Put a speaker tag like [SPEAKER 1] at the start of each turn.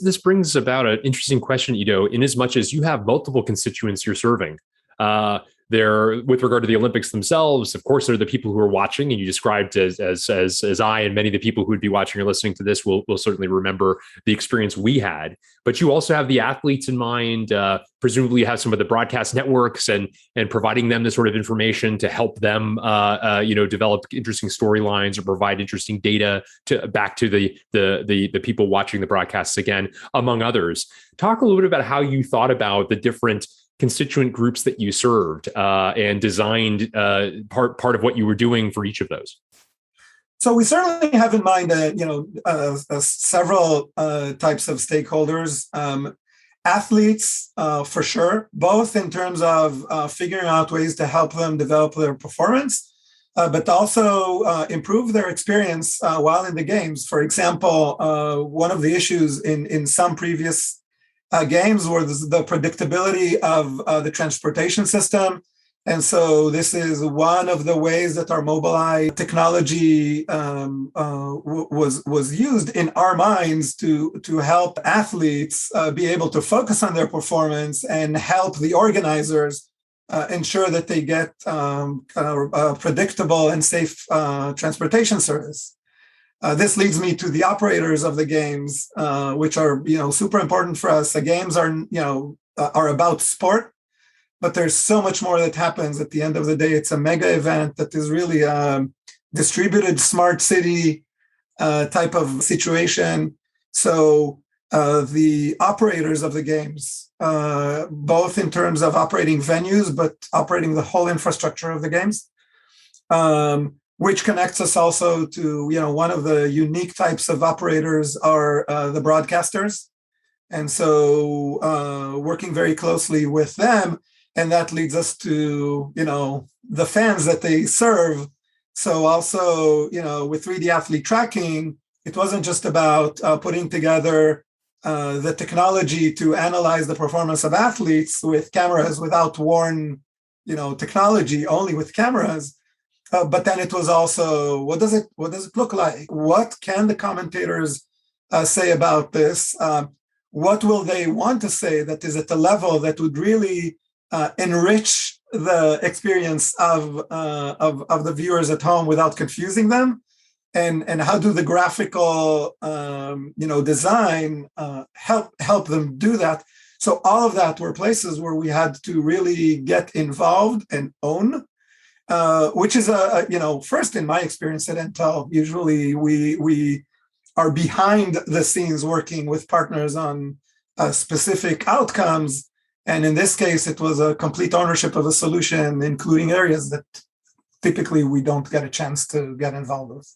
[SPEAKER 1] this brings about an interesting question, Iddo, in as much as you have multiple constituents you're serving. There, with regard to the Olympics themselves, of course, there are the people who are watching, and you described as I and many of the people who would be watching or listening to this will certainly remember the experience we had. But you also have the athletes in mind. Presumably, you have some of the broadcast networks and providing them this sort of information to help them, develop interesting storylines or provide interesting data back to the people watching the broadcasts again, among others. Talk a little bit about how you thought about the different constituent groups that you served and designed part of what you were doing for each of those.
[SPEAKER 2] So we certainly have in mind, several types of stakeholders. Athletes, for sure, both in terms of figuring out ways to help them develop their performance, but also improve their experience while in the games. For example, one of the issues in some previous games was the predictability of the transportation system. And so this is one of the ways that our Mobileye technology was used in our minds to help athletes be able to focus on their performance and help the organizers ensure that they get predictable and safe transportation service. This leads me to the operators of the games, which are super important for us. The games are about sport, but there's so much more that happens at the end of the day. It's a mega event that is really a distributed smart city type of situation. So the operators of the games, both in terms of operating venues, but operating the whole infrastructure of the games, which connects us also to, one of the unique types of operators are the broadcasters. And so working very closely with them, and that leads us to, the fans that they serve. So also, with 3D athlete tracking, it wasn't just about putting together the technology to analyze the performance of athletes with cameras without worn, technology, only with cameras. But then it was also, what does it look like? What can the commentators say about this? What will they want to say that is at a level that would really enrich the experience of the viewers at home without confusing them? And how do the graphical design help them do that? So all of that were places where we had to really get involved and own. Which is first in my experience at Intel, usually we are behind the scenes working with partners on specific outcomes. And in this case, it was a complete ownership of a solution, including areas that typically we don't get a chance to get involved with.